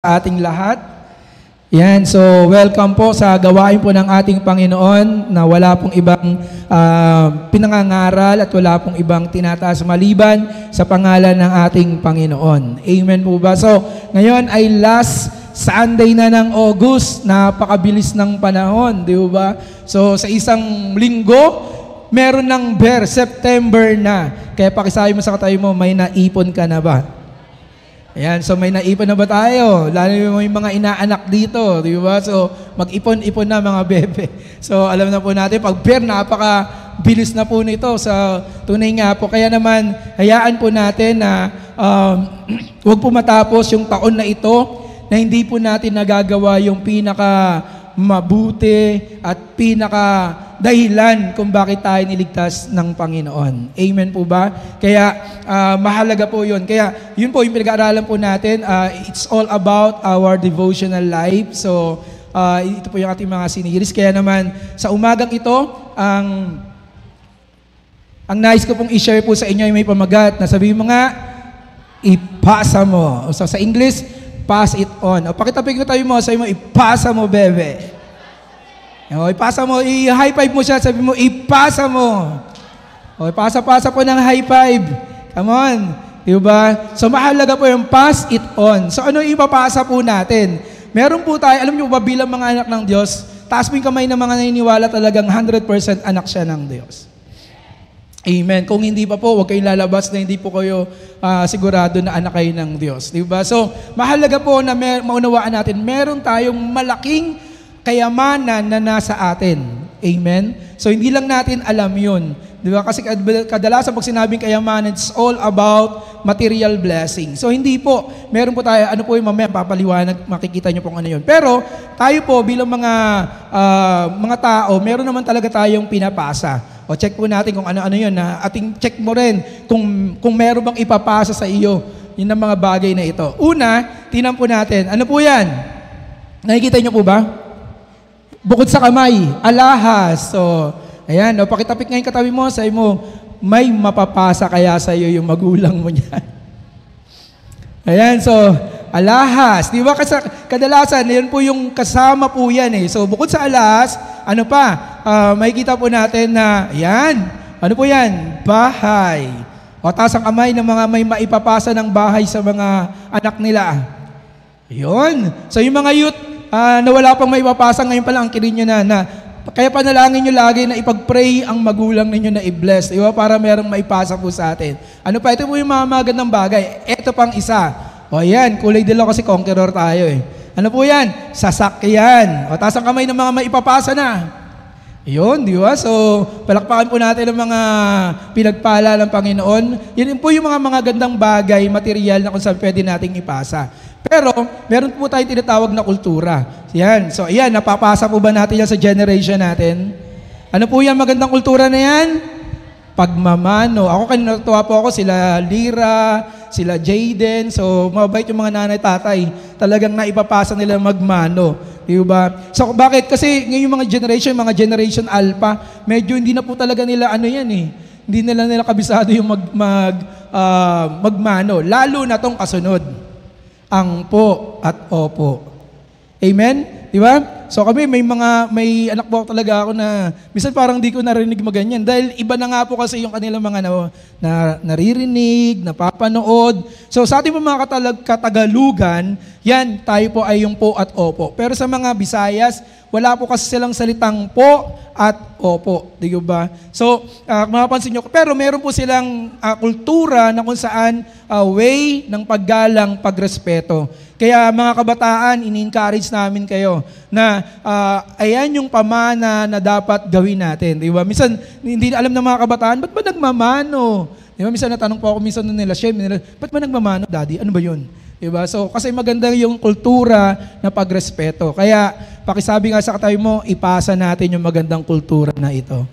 Ating lahat. Yan, so welcome po sa gawain po ng ating Panginoon na wala pong ibang pinangangaral at wala pong ibang tinataas maliban sa pangalan ng ating Panginoon. Amen po ba? So ngayon ay last Sunday na ng August, napakabilis ng panahon, di ba? So sa isang linggo, meron ng September na. Kaya pakisabi mo sa katabi mo, may naipon ka na ba? Ayan, so may naipon na ba tayo? Lalo yung mga inaanak dito, di ba? So mag-ipon-ipon na mga bebe. So alam na po natin, pag napaka-bilis na po nito sa tunay nga po. Kaya naman, hayaan po natin na huwag po matapos yung taon na ito na hindi po natin nagagawa yung pinaka mabuti at pinaka dahilan kung bakit tayo niligtas ng Panginoon. Amen po ba? Kaya mahalaga po yun. Kaya yun po yung pinag-aaralan po natin. It's all about our devotional life. So ito po yung ating mga siniris. Kaya naman sa umagang ito, ang nais ko pong i-share po sa inyo ay may pamagat na sabihin mo nga, ipasa mo. So sa English, pass it on. O pakitapik ko tayo mo, sabi mo, ipasa mo, bebe. O, ipasa mo, i-high five mo siya, sabi mo, ipasa mo. O, ipasa-pasa po ng high five. Come on. Diba? So, mahalaga po yung pass it on. So, ano ipapasa po natin? Meron po tayo, alam niyo ba, bilang mga anak ng Diyos, taas mo yung kamay ng mga naniniwala talagang 100% anak siya ng Diyos. Amen. Kung hindi pa po, huwag kayong lalabas na hindi po kayo sigurado na anak kayo ng Diyos. Diba? So, mahalaga po na maunawaan natin, meron tayong malaking kayamanan na nasa atin. Amen? So, hindi lang natin alam yun. Diba? Kasi kadalasan pag sinabing kayamanan, it's all about material blessing. So, hindi po. Meron po tayo, ano po yung mamaya, papaliwanag, makikita nyo po ano yun. Pero, tayo po bilang mga tao, meron naman talaga tayong pinapasa. O check po natin kung ano-ano yun. Ating check mo rin kung meron bang ipapasa sa iyo yun ang mga bagay na ito. Una, tingnan po natin. Ano po yan? Nakikita nyo po ba? Bukod sa kamay, alahas. So, ayan. O, pakitapik ngayon katabi mo, sabi mo, may mapapasa kaya sa iyo yung magulang mo niyan. Ayan, so, alahas. Di ba? Kasi kadalasan, yun po yung kasama po yan eh. So, bukod sa alahas, ano pa? Makikita po natin na, yan. Ano po yan? Bahay. O, taas ang kamay ng mga may maipapasa ng bahay sa mga anak nila. Yun. So, yung mga youth, na wala pang maipapasa, ngayon pala ang kirin nyo na kaya panalangin nyo lagi na ipag-pray ang magulang ninyo na i-bless. Diba? Para merong maipasa po sa atin. Ano pa? Ito po yung mga magandang bagay. Ito pang isa. O yan, kulay dilaw kasi conqueror tayo eh. Ano po yan? Sasakyan. O taas ang kamay ng mga maipapasa na. Yun, di ba? So, palakpakan po natin ang mga pinagpala ng Panginoon. Yan po yung mga gandang bagay, material na kung saan pwede nating ipasa. Pero, meron po tayong tinatawag na kultura. Yan. So, ayan, napapasa po ba natin yan sa generation natin? Ano po yan, magandang kultura na yan? Pagmamano. Ako kanina natuwa po ako, sila Lira, sila Jaden. So, mabait yung mga nanay, tatay. Talagang naipapasa nila magmano. Diba? So, bakit? Kasi ngayon mga generation alpha, medyo hindi na po talaga nila ano yan eh. Hindi nila kabisado yung magmano. Lalo na tong kasunod. Ang po at opo. Amen? Di ba? So kami, may anak po talaga ako na, minsan parang di ko narinig maganyan. Dahil iba na nga po kasi yung kanilang mga naririnig, napapanood. So sa ating mga Katagalugan, yan, tayo po ay yung po at opo. Pero sa mga Bisayas, wala po kasi silang salitang po at opo. Di ba? So, mapapansin nyo, pero meron po silang kultura na kung saan way ng paggalang, pagrespeto. Kaya mga kabataan, ini-encourage namin kayo na ayan yung pamana na dapat gawin natin. Di ba? Minsan, hindi alam ng mga kabataan, ba't ba nagmamano? Di ba? Minsan natanong po ako, minsan nila, ba't ba nagmamano, daddy? Ano ba yun? Diba? So, kasi maganda yung kultura na pagrespeto. Kaya, pakisabi nga sa katabi mo, ipasa natin yung magandang kultura na ito.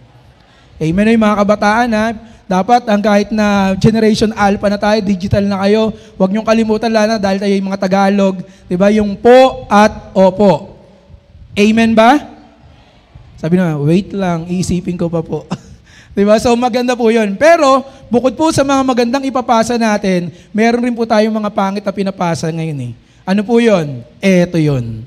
Amen yung mga kabataan ha. Dapat, kahit na generation alpha na tayo, digital na kayo, huwag niyong kalimutan lana dahil tayo yung mga Tagalog. Diba? Yung po at opo. Amen ba? Sabi na, wait lang, iisipin ko pa po. Diba? So maganda po yun. Pero bukod po sa mga magandang ipapasa natin, meron rin po tayong mga pangit na pinapasa ngayon eh. Ano po yun? Eto yun.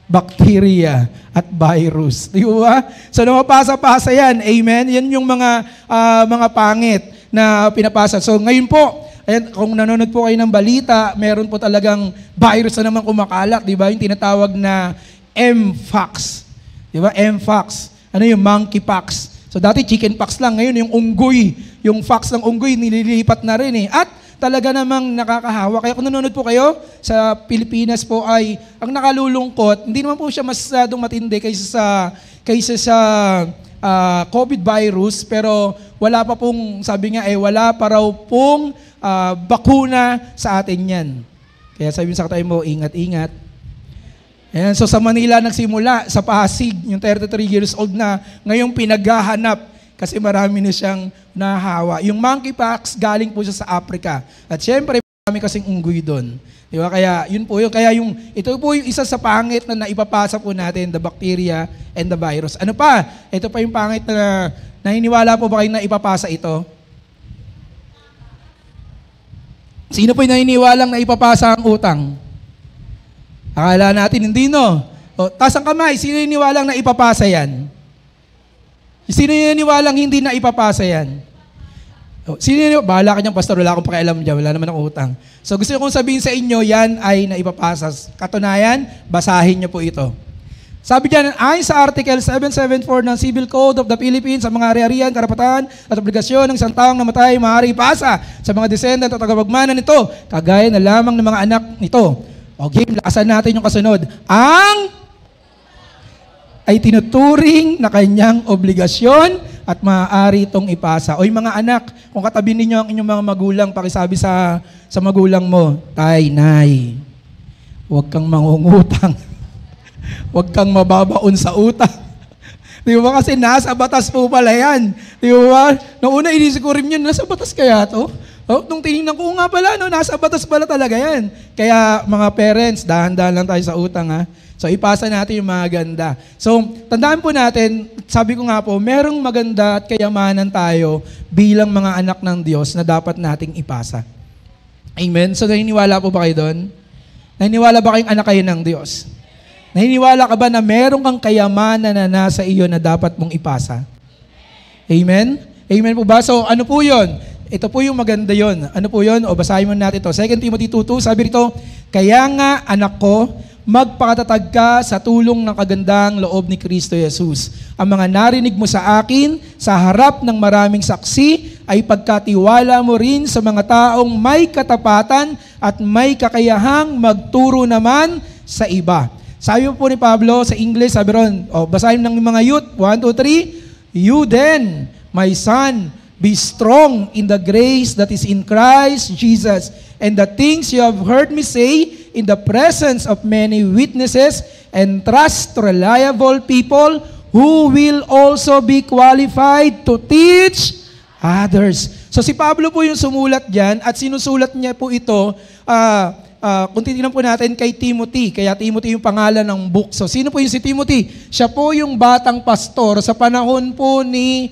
Bacteria at virus. Di ba? So namapasa-pasa yan. Amen? Yan yung mga pangit na pinapasa. So ngayon po, ayan, kung nanonood po kayo ng balita, meron po talagang virus na naman kumakalat. Di ba? Yung tinatawag na Mpox. Di ba? Mpox. Ano yung monkeypox? So dati chickenpox lang. Ngayon yung unggoy. Yung fox ng unggoy, nililipat na rin eh. At talaga namang nakakahawa. Kaya kung nanonood po kayo sa Pilipinas po ay ang nakalulungkot, hindi naman po siya masyadong matindi kaysa sa COVID virus, pero wala pa pong, sabi nga wala pa raw pong bakuna sa atin yan. Kaya sabi sa katabi mo, ingat-ingat. Ayan, so sa Manila nagsimula, sa Pasig, yung 33 years old na, ngayong pinaghahanap kasi marami na siyang nahawa. Yung monkeypox, galing po siya sa Africa. At syempre, marami kasing unggoy doon. Di ba? Kaya yun po yun. Kaya ito po yung isa sa pangit na naipapasa po natin, the bacteria and the virus. Ano pa? Ito pa yung pangit na naniniwala po ba kayo na ipapasa ito? Sino po yung naniniwalang na ipapasa ang utang? Akala natin, hindi no. O, taas ang kamay, sino yung niwalang na ipapasa yan? Sino yung niwalang hindi na ipapasa yan? O, sino yung bahala ka niyang pastor, wala akong pakialam dyan, wala naman ang utang. So gusto kong sabihin sa inyo, yan ay naipapasa. Katunayan, basahin niyo po ito. Sabi diyan, ayon sa Article 774 ng Civil Code of the Philippines, sa mga ari-arian, karapatan at obligasyon ng isang taong namatay, maaari ipasa sa mga descendant at tagapagmana nito, kagaya na lamang ng mga anak nito. Okay, lakasan natin yung kasunod. Ang ay tinuturing na kanyang obligasyon at maaari itong ipasa. O yung mga anak, kung katabi ninyo ang inyong mga magulang, pakisabi sa magulang mo, tay, nay, huwag kang mangungutang. Huwag kang mababaon sa utang. Di ba kasi nasa batas po pala yan. Di ba? Noong una inisip ko rin yun, nasa batas kaya to? Oh, nung tinignan ko nga pala, nasa batas pala talaga yan. Kaya mga parents, dahan-dahan lang tayo sa utang ha. So ipasa natin yung mga ganda. So tandaan po natin, sabi ko nga po, merong maganda at kayamanan tayo bilang mga anak ng Diyos na dapat nating ipasa. Amen? So naniniwala po ba kayo doon? Naniniwala ba kayong anak kayo ng Diyos? Naniniwala ka ba na meron kang kayamanan na nasa iyo na dapat mong ipasa? Amen? Amen po ba? So ano po yun? Ito po yung maganda yon. Ano po yun? O basahin mo natin ito. 2 Timothy 2:2, sabi rito, kaya nga anak ko, magpakatatag ka sa tulong ng kagandang loob ni Kristo Jesus. Ang mga narinig mo sa akin, sa harap ng maraming saksi, ay pagkatiwala mo rin sa mga taong may katapatan at may kakayahang magturo naman sa iba. Sabi po ni Pablo sa English, sabi ron, basahin ng mga youth, 1, 2, 3, you then, my son, be strong in the grace that is in Christ Jesus, and the things you have heard me say in the presence of many witnesses, and trust reliable people who will also be qualified to teach others. So si Pablo po yung sumulat dyan, at sinusulat niya po ito, kung titignan po natin kay Timothy, kaya Timothy yung pangalan ng book. So sino po yung si Timothy? Siya po yung batang pastor sa panahon po ni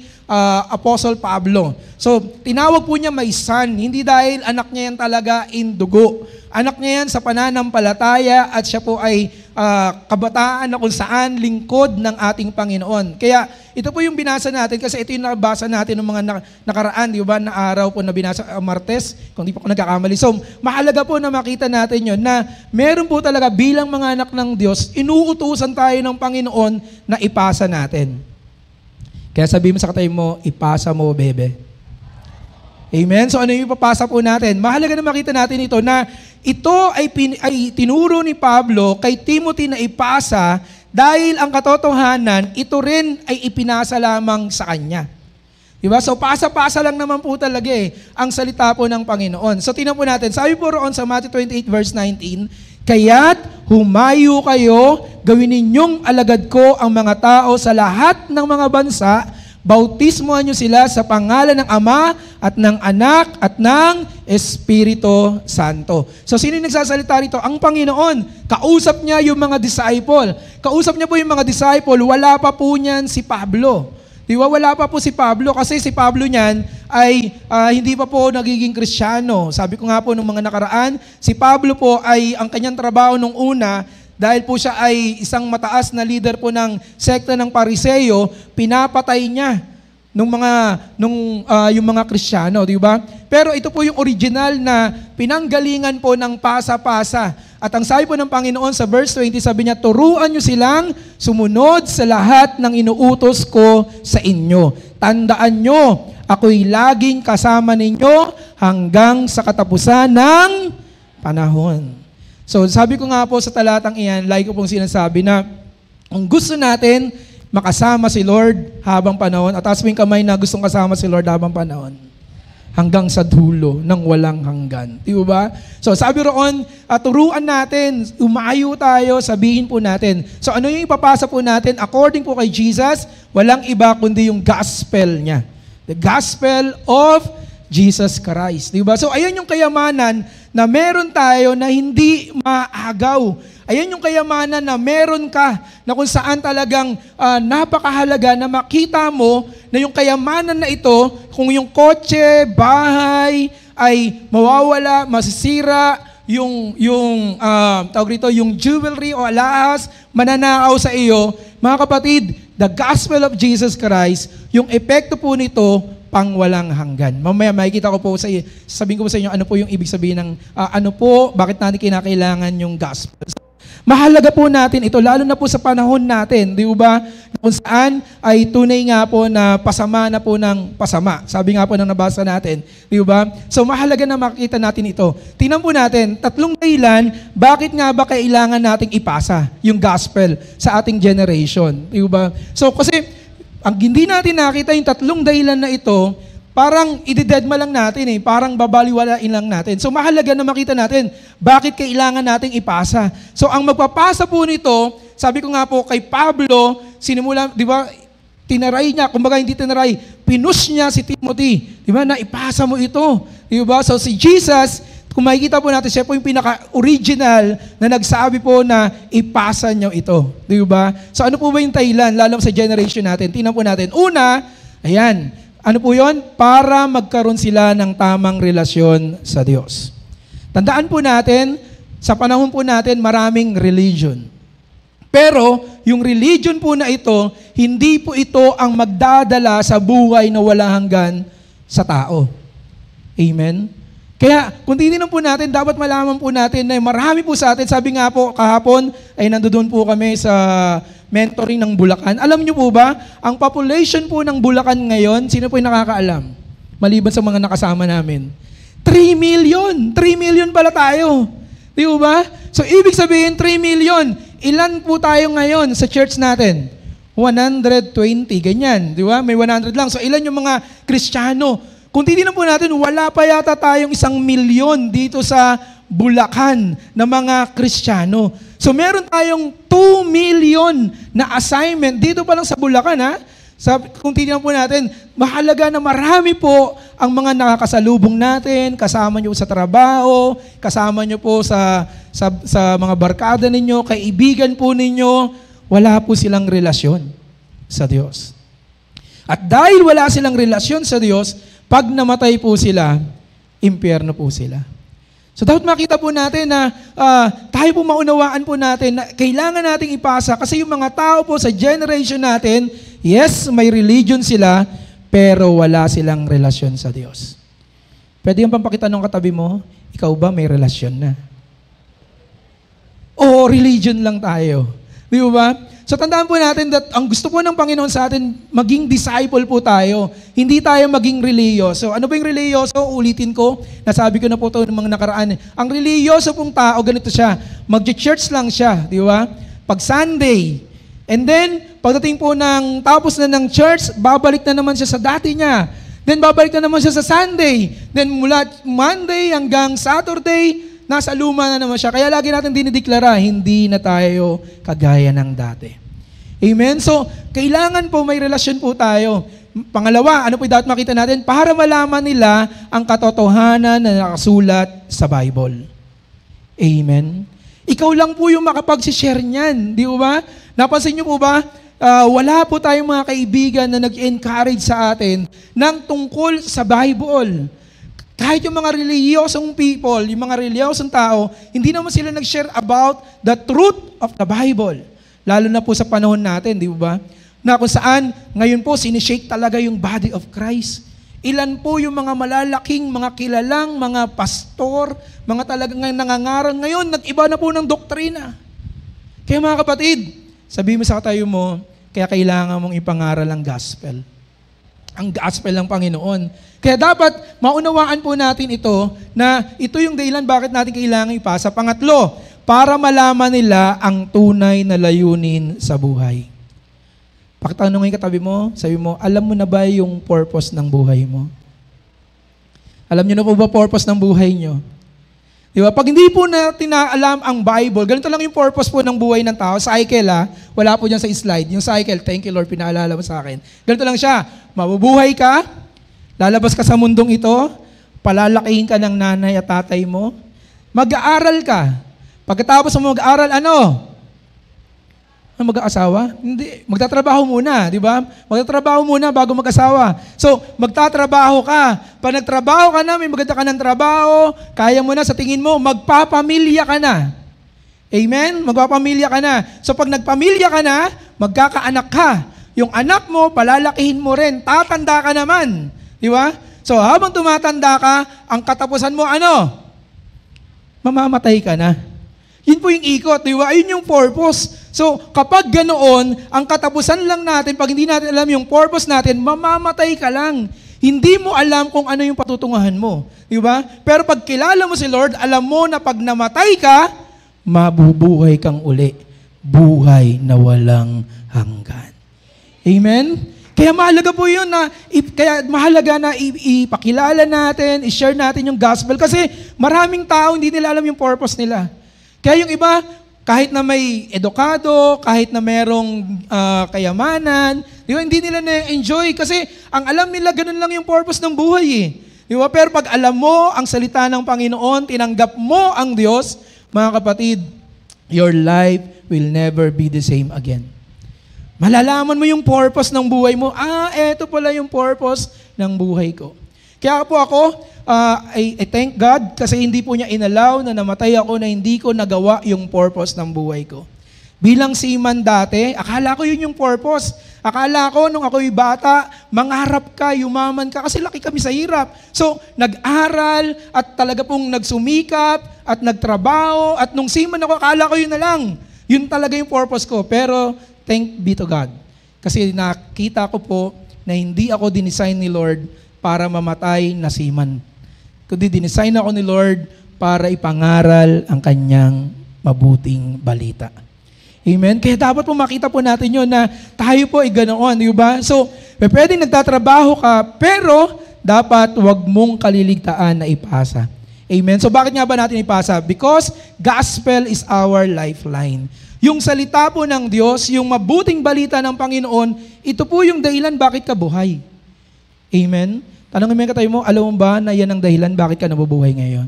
Apostle Pablo. So, tinawag po niya may son, hindi dahil anak niya yan talaga in dugo. Anak niya yan sa pananampalataya at siya po ay kabataan na kung saan lingkod ng ating Panginoon. Kaya ito po yung binasa natin kasi ito yung nabasa natin ng mga nakaraan, di ba, na araw po na binasa Martes, kung di pa ako nagkakamali. So, mahalaga po na makita natin yun na meron po talaga bilang mga anak ng Diyos, inuutusan tayo ng Panginoon na ipasa natin. Kaya sabihin mo sa katabi mo, ipasa mo, bebe. Amen? So ano yung ipapasa po natin? Mahalaga na makita natin ito na ito ay tinuro ni Pablo kay Timothy na ipasa dahil ang katotohanan, ito rin ay ipinasa lamang sa kanya. Diba? So pasa-pasa lang naman po talaga ang salita po ng Panginoon. So tingnan po natin, sabi po roon sa Matthew 28 verse 19, kaya't humayo kayo, gawin ninyong alagad ko ang mga tao sa lahat ng mga bansa, bautismohan niyo sila sa pangalan ng Ama at ng Anak at ng Espiritu Santo. So sino yung nagsasalita rito? Ang Panginoon. Kausap niya yung mga disciple. Kausap niya po yung mga disciple, wala pa po niyan si Pablo. Di ba? Wala pa po si Pablo kasi si Pablo niyan ay hindi pa po nagiging Kristiyano. Sabi ko nga po nung mga nakaraan, si Pablo po ay ang kanyang trabaho nung una, dahil po siya ay isang mataas na leader po ng sekta ng Pariseo, pinapatay niya yung mga Kristiyano, di ba? Pero ito po yung original na pinanggalingan po ng pasa-pasa. At ang sabi po ng Panginoon sa verse 20, sabi niya, turuan niyo silang sumunod sa lahat ng inuutos ko sa inyo. Tandaan niyo, ako'y laging kasama ninyo hanggang sa katapusan ng panahon. So sabi ko nga po sa talatang iyan, like ko pong sinasabi na kung gusto natin makasama si Lord habang panahon, at taas mo yung kamay na gustong kasama si Lord habang panahon, hanggang sa dulo ng walang hanggan. Di ba? So sabi roon, turuan natin, umayo tayo, sabihin po natin. So ano yung ipapasa po natin? According po kay Jesus, walang iba kundi yung gospel niya. The gospel of Jesus Christ. Di ba? So ayan yung kayamanan na meron tayo na hindi maagaw. Ayan yung kayamanan na meron ka na kung saan talagang napakahalaga na makita mo na yung kayamanan na ito, kung yung kotse, bahay ay mawawala, masisira, yung jewelry o alahas, mananakaw sa iyo, mga kapatid, the gospel of Jesus Christ, yung epekto po nito, pang walang hanggan. Mamaya makikita ko po sabihin ko po sa inyo ano po yung ibig sabihin ng bakit natin kinakailangan yung gospel. Mahalaga po natin ito, lalo na po sa panahon natin, di ba? Kung saan ay tunay nga po na pasama na po ng pasama. Sabi nga po nang nabasa natin, di ba? So mahalaga na makita natin ito. Tingnan po natin, 3 dahilan, bakit nga ba kailangan nating ipasa yung gospel sa ating generation, di ba? So kasi, ang hindi natin nakita yung 3 dahilan na ito, parang ididedma lang natin parang babaliwalain lang natin. So mahalaga na makita natin bakit kailangan nating ipasa. So ang magpapasa po nito, sabi ko nga po kay Pablo, sinimula, di ba, tinaray niya, kumbaga hindi tinaray, pinus niya si Timothy, di ba, na ipasa mo ito. Di ba? So si Jesus, kung makikita po natin, siya po yung pinaka-original na nagsabi po na ipasa niyo ito. Di ba? So ano po ba yung dahilan, lalo sa generation natin? Tingnan po natin. Una, ayan, ano po yun? Para magkaroon sila ng tamang relasyon sa Diyos. Tandaan po natin, sa panahon po natin, maraming religion. Pero, yung religion po na ito, hindi po ito ang magdadala sa buhay na wala hanggan sa tao. Amen? Kaya, kung tininan po natin, dapat malaman po natin na marami po sa atin, sabi nga po, kahapon, ay nandoon po kami sa mentoring ng Bulacan. Alam niyo po ba, ang population po ng Bulacan ngayon, sino po yung nakakaalam? Maliban sa mga nakasama namin. 3 million! 3 million pala tayo. Di ba? So, ibig sabihin, 3 million. Ilan po tayo ngayon sa church natin? 120, ganyan. Di ba? May 100 lang. So, ilan yung mga Kristiyano? Kung titignan po natin, wala pa yata tayong 1 milyon dito sa Bulacan na mga Kristiyano. So meron tayong 2 million na assignment dito pa lang sa Bulacan, ha? Kung titignan po natin, mahalaga na marami po ang mga nakakasalubong natin, kasama nyo sa trabaho, kasama nyo po sa mga barkada ninyo, kaibigan po ninyo, wala po silang relasyon sa Diyos. At dahil wala silang relasyon sa Diyos, pag namatay po sila, impyerno po sila. So dapat makita po natin na tayo po maunawaan po natin na kailangan nating ipasa kasi yung mga tao po sa generation natin, yes, may religion sila, pero wala silang relasyon sa Diyos. Pwede yung pampakita ng katabi mo, ikaw ba may relasyon na? O religion lang tayo. Di ba? So tandaan po natin that ang gusto po ng Panginoon sa atin, maging disciple po tayo. Hindi tayo maging reliyoso. Ano ba yung reliyoso? Ulitin ko, nasabi ko na po ito ng mga nakaraan. Ang reliyoso pong tao, ganito siya, mag-church lang siya, di ba? Pag Sunday. And then, pagdating po ng tapos na ng church, babalik na naman siya sa dati niya. Then babalik na naman siya sa Sunday. Then mula Monday hanggang Saturday, nasa luma na naman siya. Kaya lagi natin dinideklara, hindi na tayo kagaya ng dati. Amen? So, kailangan po may relasyon po tayo. Pangalawa, ano po dapat makita natin? Para malaman nila ang katotohanan na nakasulat sa Bible. Amen? Ikaw lang po yung makapag-share niyan. Di ba? Napansin niyo po ba? wala po tayong mga kaibigan na nag-encourage sa atin ng tungkol sa Bible. Kahit yung mga reliyosong people, yung mga reliyosong tao, hindi naman sila nag-share about the truth of the Bible. Lalo na po sa panahon natin, di ba? Na kung saan, ngayon po, sinishake talaga yung body of Christ. Ilan po yung mga malalaking, mga kilalang, mga pastor, mga talagang nangangaral ngayon, nag-iba na po ng doktrina. Kaya mga kapatid, sabihin mo sa katayo mo, kaya kailangan mong ipangaral ang gospel. Ang gospel ng Panginoon. Kaya dapat maunawaan po natin ito na ito yung dahilan bakit natin kailangan ipasa. Pangatlo, para malaman nila ang tunay na layunin sa buhay. Pakitanungin katabi mo, sabi mo, alam mo na ba yung purpose ng buhay mo? Alam niyo na po ba purpose ng buhay niyo? Diba? Pag hindi po natin alam ang Bible, ganito lang yung purpose po ng buhay ng tao. Cycle wala po dyan sa slide. Yung cycle, thank you Lord, pinaalala mo sa akin. Ganito lang siya, mabubuhay ka, lalabas ka sa mundong ito, palalakihin ka ng nanay at tatay mo, mag-aaral ka. Pagkatapos mo mag-aaral, mag-aasawa? Hindi. Magtatrabaho muna, di ba? Magtatrabaho muna bago mag-asawa. So, magtatrabaho ka. Pag nagtrabaho ka na, may maganda ka ng trabaho, kaya mo na, sa tingin mo, magpapamilya ka na. Amen? Magpapamilya ka na. So, pag nagpamilya ka na, magkakaanak ka. Yung anak mo, palalakihin mo rin. Tatanda ka naman. Di ba? So, habang tumatanda ka, ang katapusan mo, mamamatay ka na. Yun po yung ikot, di ba? Ayun yung purpose. So, kapag ganoon, ang katapusan lang natin, pag hindi natin alam yung purpose natin, mamamatay ka lang. Hindi mo alam kung ano yung patutunguhan mo. Di ba? Pero pag kilala mo si Lord, alam mo na pag namatay ka, mabubuhay kang uli. Buhay na walang hanggan. Amen? Kaya mahalaga po yun kaya mahalaga na ipakilala natin, i-share natin yung gospel kasi maraming tao hindi nila alam yung purpose nila. Kaya yung iba, kahit na may edukado, kahit na merong kayamanan, di ba, hindi nila na-enjoy kasi ang alam nila, ganun lang yung purpose ng buhay . Di ba? Pero pag alam mo ang salita ng Panginoon, tinanggap mo ang Diyos, mga kapatid, your life will never be the same again. Malalaman mo yung purpose ng buhay mo. Eto pala yung purpose ng buhay ko. Kaya po ako, I thank God kasi hindi po niya inalaw na namatay ako na hindi ko nagawa yung purpose ng buhay ko. Bilang seaman dati, akala ko yun yung purpose. Akala ko nung ako'y bata, mangarap ka, yumaman ka, kasi laki kami sa hirap. So, nag-aral at talaga pong nagsumikap at nagtrabaho at nung seaman ako, akala ko yun na lang. Yun talaga yung purpose ko. Pero, thank be to God. Kasi nakita ko po na hindi ako dinesign ni Lord para mamatay na seaman. Kundi dinesign ako ni Lord para ipangaral ang kanyang mabuting balita. Amen? Kaya dapat po makita po natin yun na tayo po ay ganoon, di ba? So, pwedeng nagtatrabaho ka, pero dapat wag mong kaliligtaan na ipasa. Amen? So, bakit nga ba natin ipasa? Because gospel is our lifeline. Yung salita po ng Diyos, yung mabuting balita ng Panginoon, ito po yung dahilan bakit ka buhay. Amen? Tanongin mo katayo mo, alam mo ba na yan ang dahilan bakit ka nabubuhay ngayon?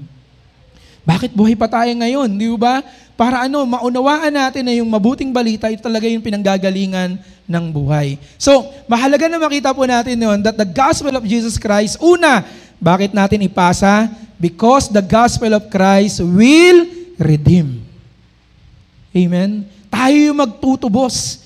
Bakit buhay pa tayo ngayon? Di ba? Para maunawaan natin na yung mabuting balita, ito talaga yung pinanggagalingan ng buhay. So, mahalaga na makita po natin yun that the gospel of Jesus Christ, una, bakit natin ipasa? Because the gospel of Christ will redeem. Amen? Tayo yung magtutubos.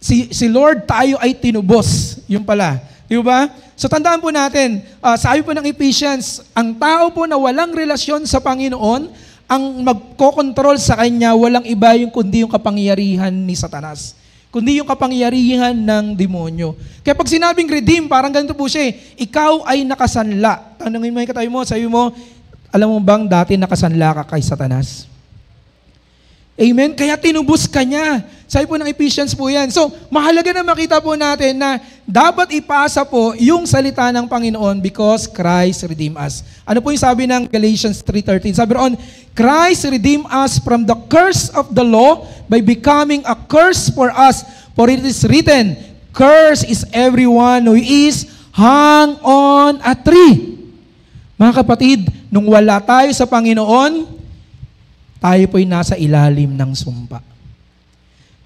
Si Lord, tayo ay tinubos. Yung pala. Di ba? So tandaan po natin, sabi po ng Ephesians, ang tao po na walang relasyon sa Panginoon, ang magkokontrol sa kanya, walang iba yung kundi yung kapangyarihan ni Satanas. Kundi yung kapangyarihan ng demonyo. Kaya pag sinabing redeem, parang ganito po siya, ikaw ay nakasanla. Tanungin mo yung katayo mo, sabi mo, alam mo bang dati nakasanla ka kay Satanas? Amen? Kaya tinubos ka niya. Sabi po ng Ephesians po yan. So, mahalaga na makita po natin na dapat ipasa po yung salita ng Panginoon because Christ redeemed us. Ano po yung sabi ng Galatians 3:13? Sabi roon, Christ redeemed us from the curse of the law by becoming a curse for us. For it is written, curse is everyone who is hung on a tree. Mga kapatid, nung wala tayo sa Panginoon, tayo po'y nasa ilalim ng sumpa.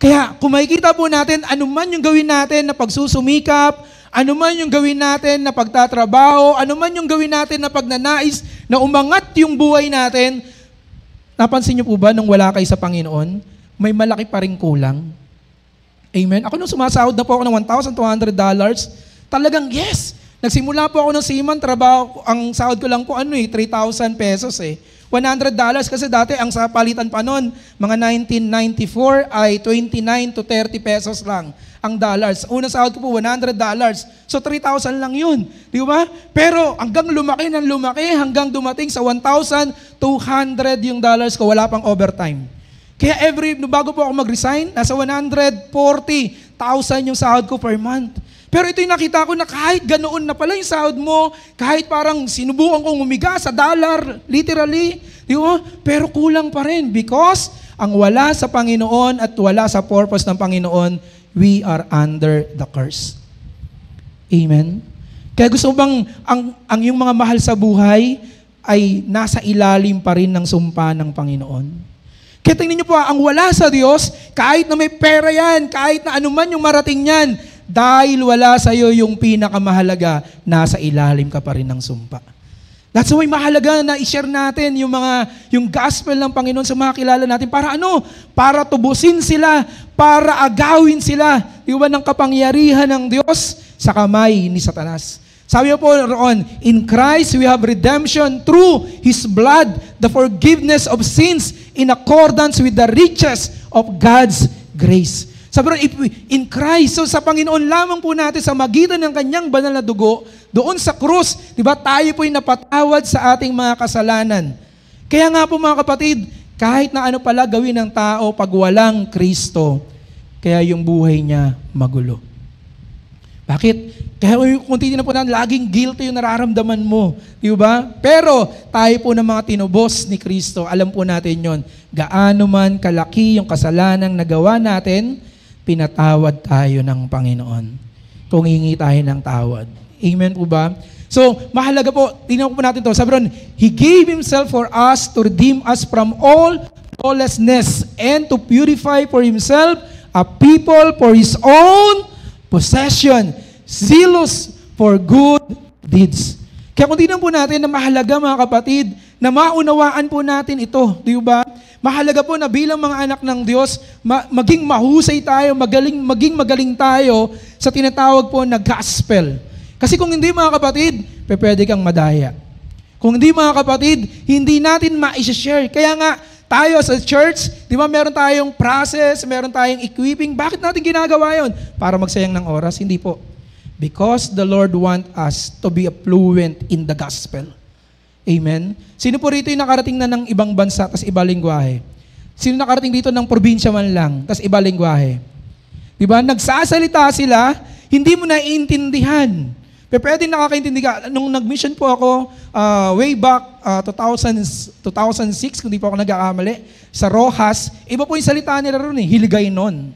Kaya kung makikita po natin, anuman yung gawin natin na pagsusumikap, anuman yung gawin natin na pagtatrabaho, anuman yung gawin natin na pagnanais na umangat yung buhay natin, napansin niyo po ba nung wala kayo sa Panginoon, may malaki pa rin kulang? Amen? Ako nung sumasahod na po ako ng $1,200, talagang yes! Nagsimula po ako ng seaman, trabaho, ang sahod ko lang po 3,000 pesos eh. $100 kasi dati ang sa palitan pa noon, mga 1994 ay 29 to 30 pesos lang ang dollars. Unang sahod ko po $100. So 3,000 lang yun. Di ba? Pero hanggang lumaki ng lumaki, hanggang dumating sa 1,200 yung dollars ko, wala pang overtime. Kaya bago po ako mag-resign, nasa 140,000 yung sahod ko per month. Pero ito yung nakita ko na kahit ganoon na pala yung sahod mo, kahit parang sinubukan kong umiga sa dollar, literally, di ba? Pero kulang pa rin because ang wala sa Panginoon at wala sa purpose ng Panginoon, we are under the curse. Amen? Kaya gusto bang ang yung mga mahal sa buhay ay nasa ilalim pa rin ng sumpa ng Panginoon? Kaya tingnan niyo po, ang wala sa Diyos, kahit na may pera yan, kahit na anuman yung marating yan, dahil wala sa iyo yung pinakamahalaga, nasa ilalim ka pa rin ng sumpa. That's why mahalaga na i-share natin yung gospel ng Panginoon sa mga kilala natin. Para ano? Para tubusin sila, para agawin sila, di ba, ng kapangyarihan ng Diyos sa kamay ni Satanas. Sabi po roon, in Christ we have redemption through His blood, the forgiveness of sins in accordance with the riches of God's grace. Sabi ron, in Christ, so sa Panginoon lamang po natin sa magitan ng kanyang banal na dugo, doon sa krus, di ba, tayo po'y napatawad sa ating mga kasalanan. Kaya nga po mga kapatid, kahit na ano pala gawin ng tao pag walang Kristo, kaya yung buhay niya magulo. Bakit? Kaya kung titignan po natin, laging guilty yung nararamdaman mo. Di ba? Pero tayo po ng mga tinubos ni Kristo, alam po natin yon. Gaano man kalaki yung kasalanang nagawa natin, pinatawad tayo ng Panginoon. Kung hingi tayo ng tawad. Amen po ba? So, mahalaga po, tingnan po natin ito. Sabi ron, He gave Himself for us to redeem us from all lawlessness and to purify for Himself a people for His own possession, zealous for good deeds. Kaya kung tingnan po natin na mahalaga mga kapatid, na maunawaan po natin ito, di ba? Mahalaga po na bilang mga anak ng Diyos, maging mahusay tayo, maging magaling tayo sa tinatawag po na gospel. Kasi kung hindi mga kapatid, pwede kang madaya. Kung hindi mga kapatid, hindi natin ma-share. Kaya nga, tayo sa church, di ba meron tayong process, meron tayong equipping. Bakit natin ginagawa yon? Para magsayang ng oras? Hindi po. Because the Lord want us to be fluent in the gospel. Amen? Sino po rito yung nakarating na ng ibang bansa tas iba lingwahe? Sino nakarating dito ng probinsya man lang tas iba lingwahe? Di ba? Nagsasalita sila, hindi mo naiintindihan. Pero pwede nakakaintindi ka. Nung nag-mission po ako way back 2006, kung di po ako nagkakamali, sa Rojas, iba po yung salita nila ron hiligay nun.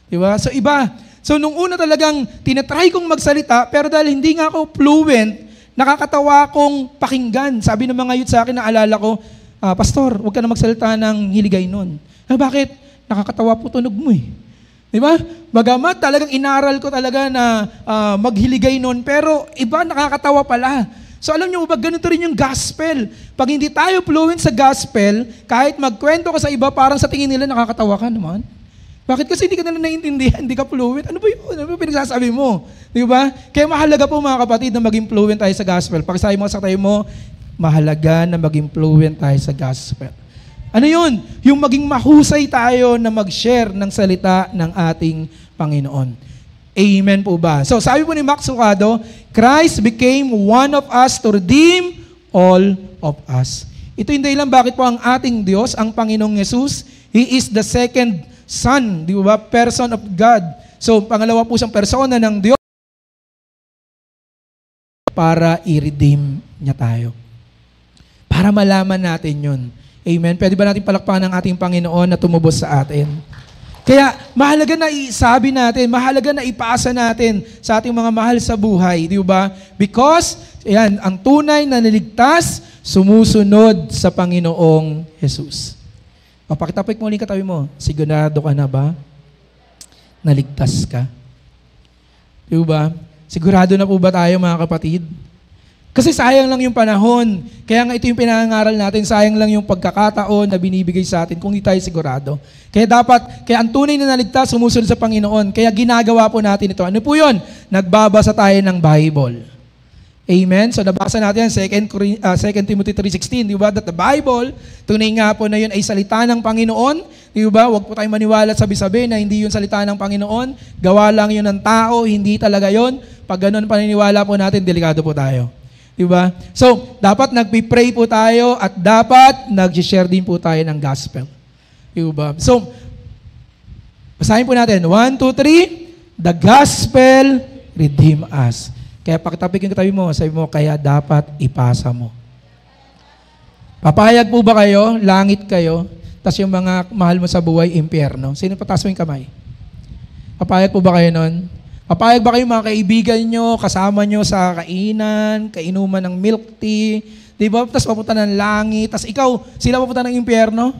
Di ba? So iba. So nung una talagang tinatry kong magsalita, pero dahil hindi nga ako fluent, nakakatawa kong pakinggan. Sabi ng mga youth sa akin, naalala ko, Pastor, huwag ka na magsalita ng hiligay nun. Bakit? Nakakatawa po tunog mo eh. Di ba? Bagamat talagang inaral ko talaga na maghiligay nun, pero iba nakakatawa pala. So alam niyo ba, ganito rin yung gospel. Pag hindi tayo fluent sa gospel, kahit magkwento ka sa iba, parang sa tingin nila nakakatawa ka naman. Bakit? Kasi hindi ka nila naiintindihan, hindi ka fluent. Ano ba yun? Ano ba pinagsasabi mo? Di ba? Kaya mahalaga po mga kapatid na maging fluent tayo sa gospel. Pakisabi mo sa tayo mo, mahalaga na maging fluent tayo sa gospel. Ano yun? Yung maging mahusay tayo na mag-share ng salita ng ating Panginoon. Amen po ba? So sabi po ni Max Lucado, Christ became one of us to redeem all of us. Ito yung dahilan bakit po ang ating Diyos, ang Panginoong Yesus, He is the second Son, di ba? Person of God. So, pangalawa po siyang persona ng Diyos para i-redeem niya tayo. Para malaman natin yun. Amen? Pwede ba natin palakpakan ng ating Panginoon na tumubos sa atin? Kaya, mahalaga na isabi natin, mahalaga na ipasa natin sa ating mga mahal sa buhay, di ba? Because, yan, ang tunay na niligtas, sumusunod sa Panginoong Jesus. O, pakitapik mo ulit katabi mo. Sigurado ka na ba? naligtas ka? Di ba? Sigurado na po ba tayo mga kapatid? Kasi sayang lang yung panahon. Kaya nga ito yung pinangangaral natin, sayang lang yung pagkakataon na binibigay sa atin kung hindi tayo sigurado. Kaya ang tunay na naligtas, sumusunod sa Panginoon. Kaya ginagawa po natin ito. Ano po yun? Nagbabasa tayo ng Bible. Amen? So nabasa natin 2 Timothy 3:16, di ba? That the Bible, tunay nga po na yun ay salita ng Panginoon. Di ba? Huwag po tayong maniwala at sabi-sabi na hindi yun salita ng Panginoon. Gawa lang yun ng tao, hindi talaga yun. Pag ganun paniniwala po natin, delikado po tayo. Diba? So, dapat nagpipray po tayo at dapat nag-share din po tayo ng gospel. Diba? So, basahin po natin. 1, 2, 3. The gospel redeem us. Kaya pagtapikin ko tayo mo, sabi mo, kaya dapat ipasa mo. Papayag po ba kayo? Langit kayo? Tapos yung mga mahal mo sa buhay, impyerno. Sino pataas mo yung kamay? Papayag po ba kayo nun? Papayag ba kayo mga kaibigan nyo, kasama nyo sa kainuman ng milk tea, di ba? Tapos papunta ng langit, tapos ikaw, sila papunta ng impyerno?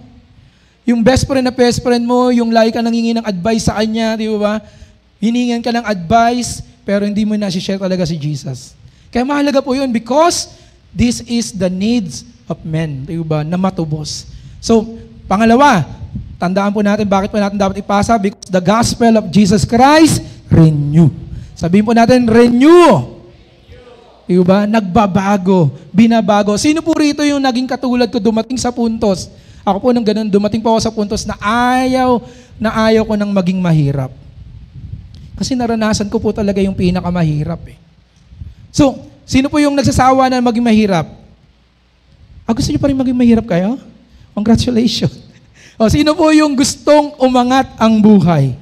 Yung best friend mo, yung lagi ka nangingi ng advice sa kanya, di ba? Hiningan ka ng advice, pero hindi mo na-share talaga si Jesus. Kaya mahalaga po yun because this is the needs of men, di ba? Na matubos. So, pangalawa, tandaan po natin bakit po natin dapat ipasa because the gospel of Jesus Christ renew. Sabihin po natin, renew. Diba? Nagbabago, binabago. Sino po rito yung naging katulad ko dumating sa puntos? Ako po nang ganun, dumating po ako sa puntos na ayaw ko nang maging mahirap. Kasi naranasan ko po talaga yung pinakamahirap eh. So, sino po yung nagsasawa na maging mahirap? Gusto niyo pa rin maging mahirap kayo? Congratulations. O, sino po yung gustong umangat ang buhay?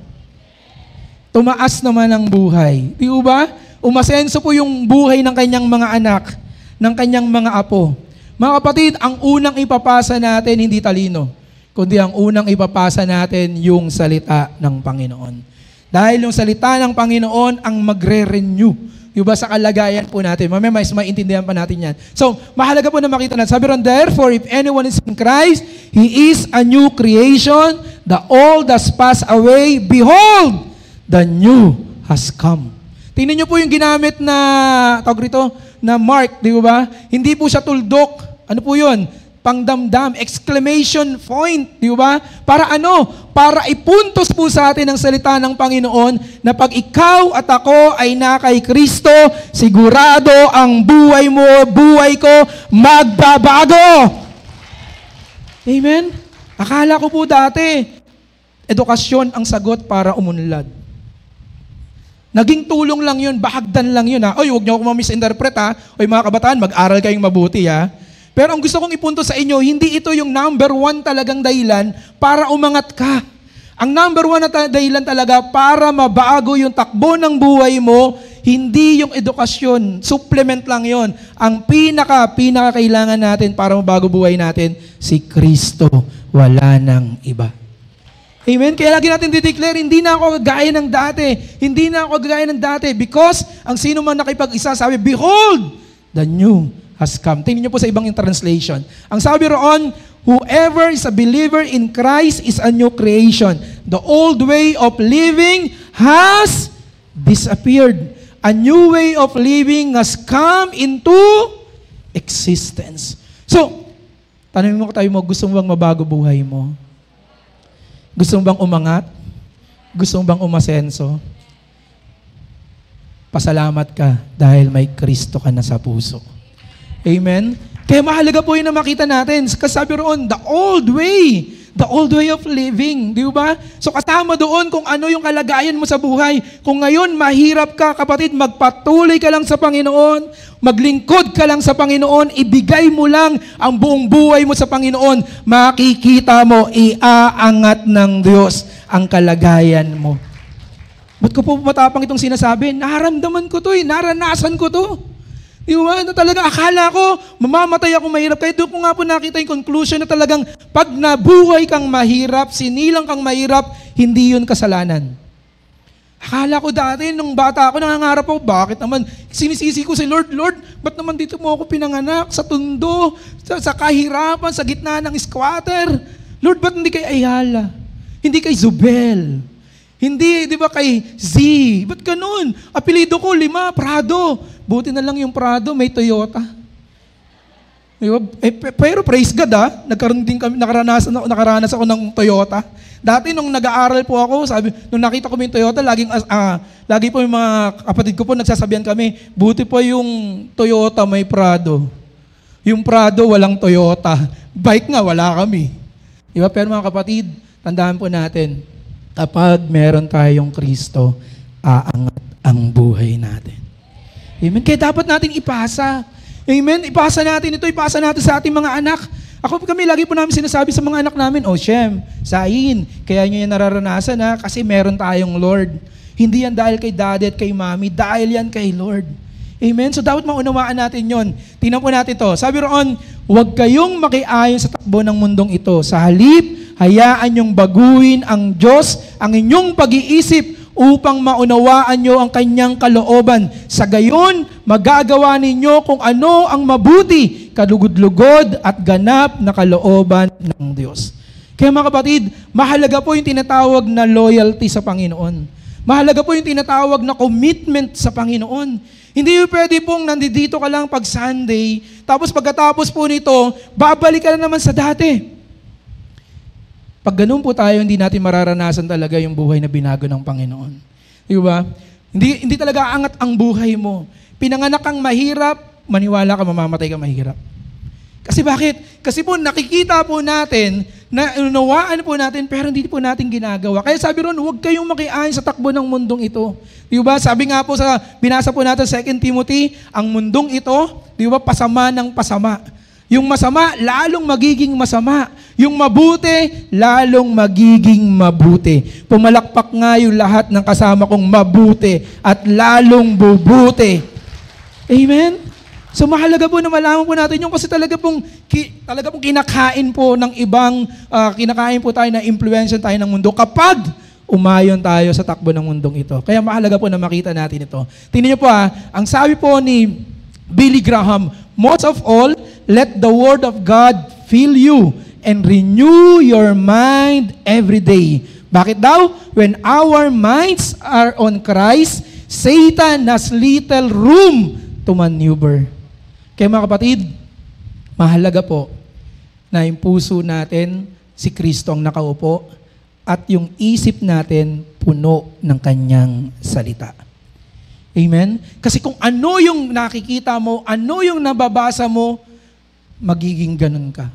Tumaas naman ang buhay. Di ba? Umasenso po yung buhay ng kanyang mga anak, ng kanyang mga apo. Mga kapatid, ang unang ipapasa natin hindi talino, kundi ang unang ipapasa natin yung salita ng Panginoon. Dahil yung salita ng Panginoon ang magre-renew. Diba sa kalagayan po natin. Mamaya mas maintindihan pa natin yan. So, mahalaga po na makita natin. Sabi ron, therefore, if anyone is in Christ, he is a new creation. The old has passed away. Behold, the new has come. Tingnan niyo po yung ginamit na, tawag rito, na mark, di ba? Hindi po siya tuldok. Ano po yun? Pangdamdam, exclamation point, di ba? Para ano? Para ipuntos po sa atin ang salita ng Panginoon na pag ikaw at ako ay na kay Kristo, sigurado ang buhay mo, buhay ko, magbabago. Amen? Akala ko po dati, edukasyon ang sagot para umunlad. Naging tulong lang yun, bahagdan lang yun ha. Oy, huwag niyo ako ma-misinterpret ha. Oy mga kabataan, mag-aral kayong mabuti ha. Pero ang gusto kong ipunto sa inyo, hindi ito yung number one talagang dahilan para umangat ka. Ang number one na dahilan talaga para mabago yung takbo ng buhay mo, hindi yung edukasyon, supplement lang yon. Ang pinaka kailangan natin para mabago buhay natin, si Kristo, wala nang iba. Amen? Kaya lagi natin declare, hindi na ako gaya ng dati. Hindi na ako gaya ng dati. Because, ang sino man nakipag-isa, sabi, behold, the new has come. Tingnan niyo po sa ibang translation. Ang sabi roon, whoever is a believer in Christ is a new creation. The old way of living has disappeared. A new way of living has come into existence. So, tanongin mo tayo mo, gusto mo bang mabago buhay mo? Gusto mo bang umangat? Gusto mo bang umasenso? Pasalamat ka dahil may Kristo ka na sa puso. Amen? Kaya mahalaga po yun na makita natin. Kasi sabi roon, the old way of living. Di ba? So kasama doon kung ano yung kalagayan mo sa buhay. Kung ngayon mahirap ka, kapatid, magpatuloy ka lang sa Panginoon, maglingkod ka lang sa Panginoon, ibigay mo lang ang buong buhay mo sa Panginoon, makikita mo, iaangat ng Diyos ang kalagayan mo. Ba't ko po matapang itong sinasabi? Naramdaman ko to naranasan ko to. Di ba? Na talaga akala ko, mamamatay ako mahirap. Kaya doon ko nga po nakita yung conclusion na talagang pag nabuhay kang mahirap, sinilang kang mahirap, hindi yun kasalanan. Akala ko dati, nung bata ako, nangangarap ako, bakit naman, sinisisi ko si Lord, Lord, ba't naman dito mo ako pinanganak sa tundo, sa kahirapan, sa gitna ng squatter? Lord, ba't hindi kay Ayala? Hindi kay Zubel? Hindi, di ba kay Z? Ba't ganun? Apelido ko, 5, Prado. Buti na lang yung Prado, may Toyota. Diba? Pero praise God nagkaroon din kami, nakaranas ako ng Toyota. Dati nung nag-aaral po ako, nung nakita ko yung Toyota, lagi po yung mga kapatid ko po nagsasabihan kami, buti po yung Toyota may Prado. Yung Prado walang Toyota. Bike nga, wala kami. Diba? Pero mga kapatid, tandaan po natin, kapag meron tayong Kristo, aangat ang buhay natin. Amen? Kaya dapat natin ipasa. Amen? Ipasa natin ito, ipasa natin sa ating mga anak. Kami lagi po namin sinasabi sa mga anak namin, Shem, Sain, kaya nyo yan nararanasan kasi meron tayong Lord. Hindi yan dahil kay daddy at kay mommy, dahil yan kay Lord. Amen? So dapat maunawaan natin yon. Tingnan po natin to. Sabi roon, huwag kayong makiayon sa takbo ng mundong ito. Sa halip, hayaan nyong baguhin ang Diyos, ang inyong pag-iisip, upang maunawaan nyo ang kanyang kalooban. Sa gayon, magagawa ninyo kung ano ang mabuti, kalugod-lugod at ganap na kalooban ng Diyos. Kaya mga kapatid, mahalaga po yung tinatawag na loyalty sa Panginoon. Mahalaga po yung tinatawag na commitment sa Panginoon. Hindi yung pwede pong nandito ka lang pag Sunday, tapos pagkatapos po nito, babalik ka na naman sa dati. Pag ganun po tayo, hindi natin mararanasan talaga yung buhay na binago ng Panginoon. Di ba? Hindi talaga angat ang buhay mo. Pinanganak kang mahirap, maniwala ka, mamamatay ka mahirap. Kasi bakit? Kasi po nakikita po natin, na unawaan po natin, pero hindi po natin ginagawa. Kaya sabi ron, huwag kayong makiayon sa takbo ng mundong ito. Di ba? Sabi nga po binasa po natin 2 Timothy, ang mundong ito, di ba, pasama ng pasama. Yung masama, lalong magiging masama. Yung mabuti, lalong magiging mabuti. Pumalakpak nga yung lahat ng kasama kong mabuti at lalong bubuti. Amen? So mahalaga po na malaman po natin yung kasi talaga pong kinakain po ng ibang, kinakain po tayo na impluensya tayo ng mundo kapag umayon tayo sa takbo ng mundong ito. Kaya mahalaga po na makita natin ito. Tingnan niyo po ang sabi po ni Billy Graham, most of all, let the Word of God fill you and renew your mind every day. Bakit daw? When our minds are on Christ, Satan has little room to maneuver. Kaya mga kapatid, mahalaga po na yung puso natin, si Kristo ang nakaupo, at yung isip natin puno ng kanyang salita. Amen? Kasi kung ano yung nakikita mo, ano yung nababasa mo, magiging ganun ka.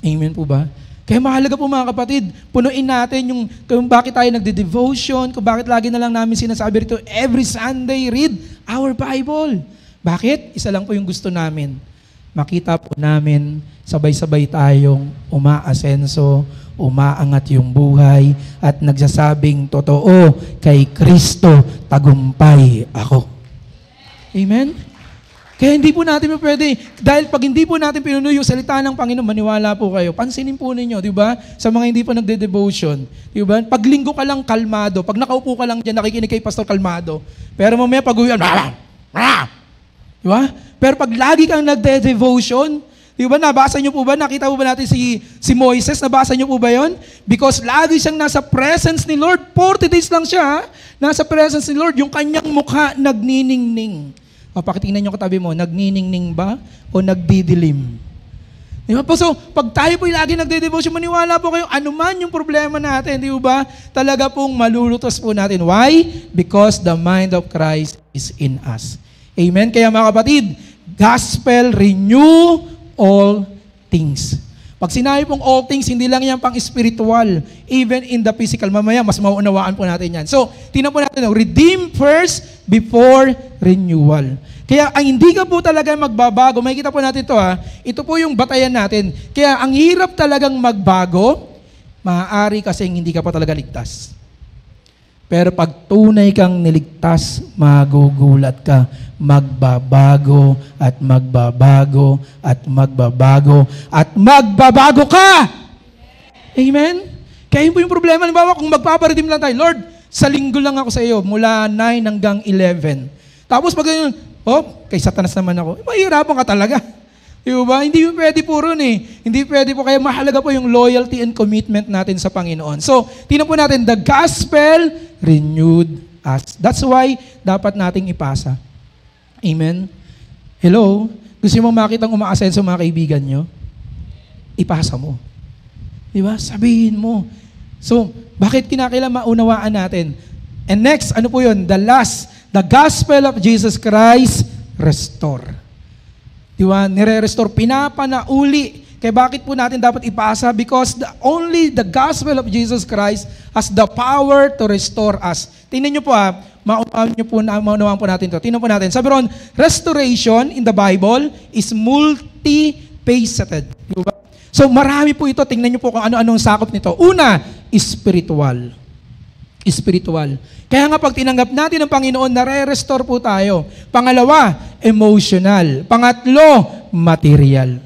Amen po ba? Kaya mahalaga po mga kapatid, punuin natin yung kung bakit tayo nagde-devotion, kung bakit lagi na lang namin sinasabi rito, every Sunday, read our Bible. Bakit? Isa lang po yung gusto namin. Makita po namin, sabay-sabay tayong umaasenso, umaangat yung buhay, at nagsasabing, totoo, kay Kristo, tagumpay ako. Amen? Kaya hindi po natin pwede, dahil pag hindi po natin pinuno yung salita ng Panginoon, maniwala po kayo, pansinin po ninyo, di ba? Sa mga hindi po nagde-devotion, di ba? Pag linggo ka lang kalmado, pag nakaupo ka lang dyan, nakikinig kay Pastor kalmado, pero mamaya pag-uwian, di ba? Pero pag lagi kang nagde-devotion, di ba, nabasa niyo po ba, nakita po ba natin si Moises, nabasa niyo po ba yon? Because lagi siyang nasa presence ni Lord, 40 days lang siya, nasa presence ni Lord, yung kanyang mukha nagniningning. Pakitingnan niyo katabi mo, nagniningning ba o nagdidilim? Di ba po? So, pag tayo po lagi nagde-devotion, maniwala po kayo, anuman yung problema natin, di ba? Talaga pong malulutos po natin. Why? Because the mind of Christ is in us. Amen? Kaya mga kapatid, gospel renew all things. Pag sinabi pong all things, hindi lang yan pang spiritual, even in the physical. Mamaya, mas mauunawaan po natin yan. So, tingnan po natin, redeem first before renewal. Kaya ang hindi ka po talaga magbabago, makikita po natin ito ito po yung batayan natin. Kaya ang hirap talagang magbago, maaari kasing hindi ka pa talaga ligtas. Pero pag tunay kang niligtas, magugulat ka. Magbabago at magbabago at magbabago at magbabago ka! Amen? Kaya yun po yung problema. Halimbawa, kung magpaparedeem lang tayo, Lord, sa linggo lang ako sa iyo, mula 9 hanggang 11. Tapos pag ganyan, kay Satanas naman ako, mahirapan ka talaga. Di ba? Hindi pwede po ron eh. Hindi pwede po. Kaya mahalaga po yung loyalty and commitment natin sa Panginoon. So, tingnan po natin, the gospel renewed us. That's why dapat nating ipasa. Amen? Hello? Gusto mong makitang umaasenso mga kaibigan nyo? Ipasa mo. Di ba? Sabihin mo. So, bakit kinakailangan maunawaan natin? And next, ano po yun? The gospel of Jesus Christ, restore. Diba? Nire-restore, pinapanauli. Kaya bakit po natin dapat ipasa? Because only the gospel of Jesus Christ has the power to restore us. Tingnan nyo po maunawaan po natin ito. Tingnan po natin. Sabi ron, restoration in the Bible is multi-faceted. Diba? So marami po ito. Tingnan nyo po kung ano-anong sakop nito. Una, spiritual. Spiritual. Kaya nga pag tinanggap natin ng Panginoon, nare-restore po tayo. Pangalawa, emotional. Pangatlo, material.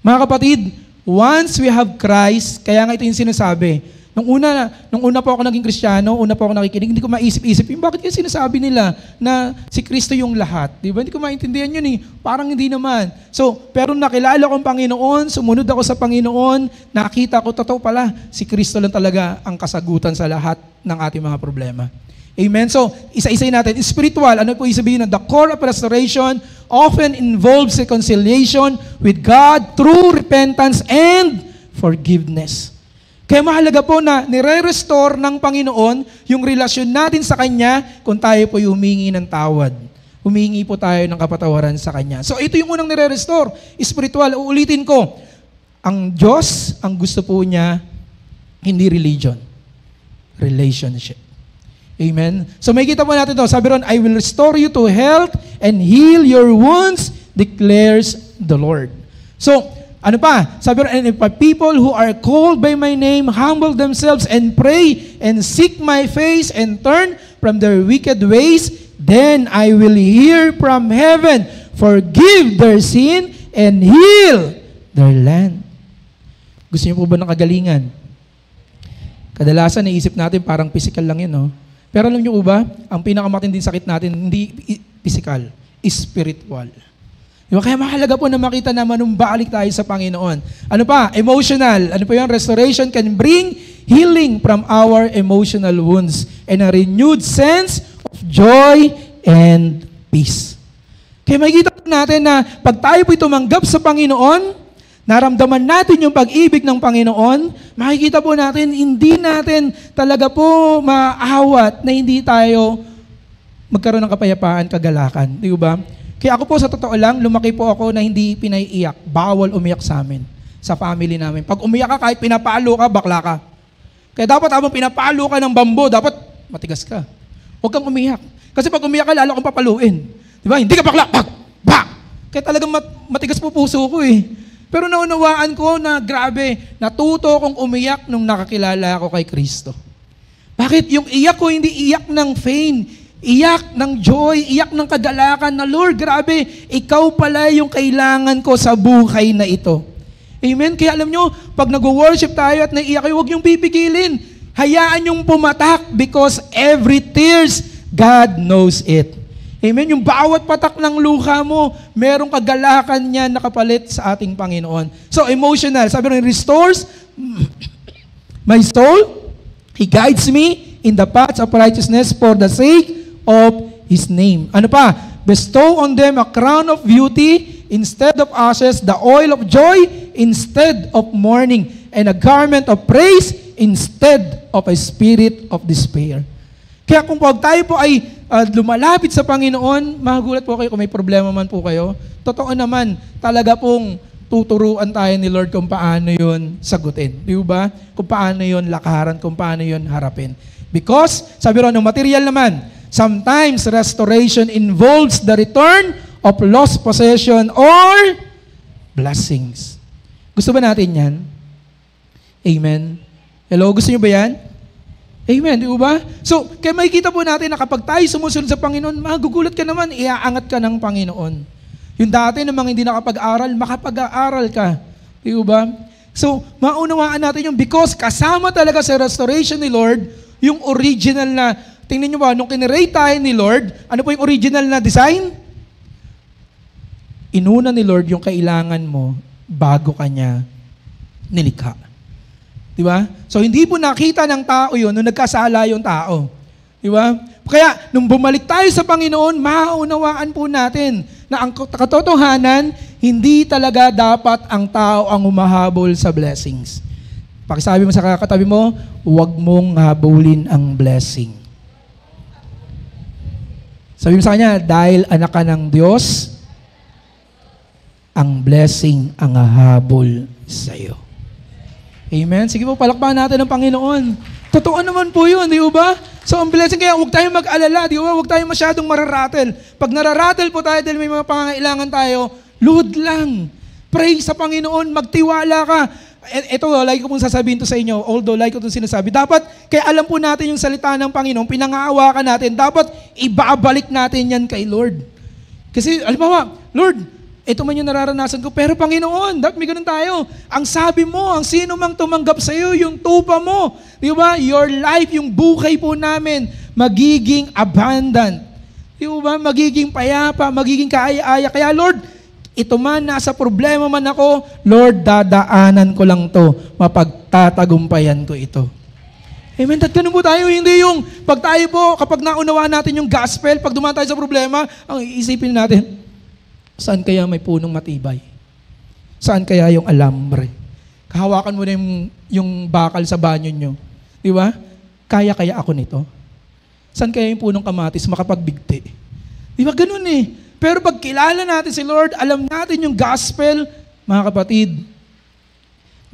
Mga kapatid, once we have Christ, kaya nga ito yung sinasabi. Nung una po ako naging Kristiyano, una po ako nakikinig, hindi ko maisip-isip yung bakit yung sinasabi nila na si Kristo yung lahat. Di ba? Hindi ko maintindihan yun eh. Parang hindi naman. So, pero nakilala ko ang Panginoon, sumunod ako sa Panginoon, nakita ko, totoo pala, si Kristo lang talaga ang kasagutan sa lahat ng ating mga problema. Amen? So, isa-isay natin. Spiritual, ano po isabihin na the core of restoration often involves reconciliation with God through repentance and forgiveness. Kaya mahalaga po na nire-restore ng Panginoon yung relasyon natin sa Kanya kung tayo po yung humingi ng tawad. Humingi po tayo ng kapatawaran sa Kanya. So ito yung unang nire-restore. Spiritual. Uulitin ko. Ang Diyos, ang gusto po niya, hindi religion. Relationship. Amen? So may kita po natin ito. Sabi ron, I will restore you to health and heal your wounds, declares the Lord. So, ano pa? Sabi ron, and if my people who are called by my name humble themselves and pray and seek my face and turn from their wicked ways, then I will hear from heaven, forgive their sin, and heal their land. Gusto niyo po ba ng kagalingan? Kadalasan naisip natin parang physical lang yun, no? Pero alam niyo po ba, ang pinakamatinding sakit natin, hindi physical, spiritual. Diba? Kaya mahalaga po na makita na manumbalik tayo sa Panginoon. Ano pa? Emotional. Ano po yan? Restoration can bring healing from our emotional wounds and a renewed sense of joy and peace. Kaya makikita po natin na pag tayo po tumanggap sa Panginoon, naramdaman natin yung pag-ibig ng Panginoon, makikita po natin, hindi natin talaga po maawat na hindi tayo magkaroon ng kapayapaan, kagalakan. Di ba? Kaya ako po sa totoo lang, lumaki po ako na hindi pinaiiyak. Bawal umiyak sa amin, sa family namin. Pag umiyak ka, kahit pinapalo ka, bakla ka. Kaya dapat habang pinapalo ka ng bambo, dapat matigas ka. Huwag kang umiyak. Kasi pag umiyak ka, lalo kang papaluin. Di ba? Hindi ka bakla. Bak! Kaya talagang matigas po puso ko eh. Pero naunawaan ko na grabe, natuto akong umiyak nung nakakilala ako kay Kristo. Bakit? Yung iyak ko, hindi iyak ng pain. Iyak ng joy, iyak ng kagalakan na, Lord, grabe, ikaw pala yung kailangan ko sa buhay na ito. Amen? Kaya alam nyo, pag nag-worship tayo at naiiyak kayo, huwag niyong pipigilin. Hayaan niyong pumatak because every tears, God knows it. Amen? Yung bawat patak ng luha mo, merong kagalakan niya nakapalit sa ating Panginoon. So, emotional. Sabi rin, restores my soul. He guides me in the paths of righteousness for the sake of His name. Ano pa? Bestow on them a crown of beauty instead of ashes, the oil of joy instead of mourning, and a garment of praise instead of a spirit of despair. Kaya kung pag tayo po ay lumalapit sa Panginoon, magugulat po kayo kung may problema man po kayo. Totoo naman, talaga pong tuturuan tayo ni Lord kung paano yun sagutin. Di ba? Kung paano yun lakaran, kung paano yun harapin. Because, sabi ron, ng material naman, sometimes restoration involves the return of lost possession or blessings. Gusto ba natin yan? Amen? Hello, gusto niyo ba yan? Amen, di ba? So, kaya makikita po natin na kapag tayo sumusunod sa Panginoon, magugulat ka naman, iaangat ka ng Panginoon. Yung dati namang hindi nakapag-aral, makapag-aaral ka. Di ba? So, maunawaan natin yung because kasama talaga sa restoration ni Lord, yung original na, tingnan nyo ba, nung kinirate tayo ni Lord, ano po yung original na design? Inuna ni Lord yung kailangan mo bago kanya nilikha. Di ba? So hindi po nakita ng tao yun nung nagkasala yung tao. Di ba? Kaya nung bumalik tayo sa Panginoon, maunawaan po natin na ang katotohanan, hindi talaga dapat ang tao ang humahabol sa blessings. Pakisabi mo sa katabi mo, huwag mong habulin ang blessing. Sabi mo sa kanya, dahil anak ka ng Diyos, ang blessing ang hahabol sa iyo. Amen? Sige po, palakpakan natin ng Panginoon. Totoo naman po yun, di ba? So, ang blessing, kaya huwag tayong mag-alala, di ba? Huwag tayong masyadong mararatel. Pag nararatel po tayo dahil may mga pangangailangan tayo, luhod lang. Pray sa Panginoon, magtiwala ka. Ito, like ko pong sasabihin to sa inyo, although like ko itong sinasabi, dapat, kaya alam po natin yung salita ng Panginoon, pinangaawakan natin, dapat ibabalik natin yan kay Lord. Kasi, alimbawa, Lord, ito man yung nararanasan ko, pero Panginoon, dapat may ganun tayo. Ang sabi mo, ang sino mang tumanggap sa iyo, yung tupa mo, di ba? Your life, yung buhay po namin, magiging abundant. Di ba? Magiging payapa, magiging kaaya-aya. Kaya Lord, ito man, nasa problema man ako, Lord, dadaanan ko lang to, mapagtatagumpayan ko ito. Amen, at ganun po tayo, hindi yung pag tayo po, kapag naunawaan natin yung gospel, pag dumaan tayo sa problema, ang iisipin natin, saan kaya may punong matibay? Saan kaya yung alambre? Kahawakan mo na yung bakal sa banyo nyo. Di ba? Kaya ako nito? Saan kaya yung punong kamatis makapagbigti? Di ba ganun eh? Pero pag kilala natin si Lord, alam natin yung gospel, mga kapatid,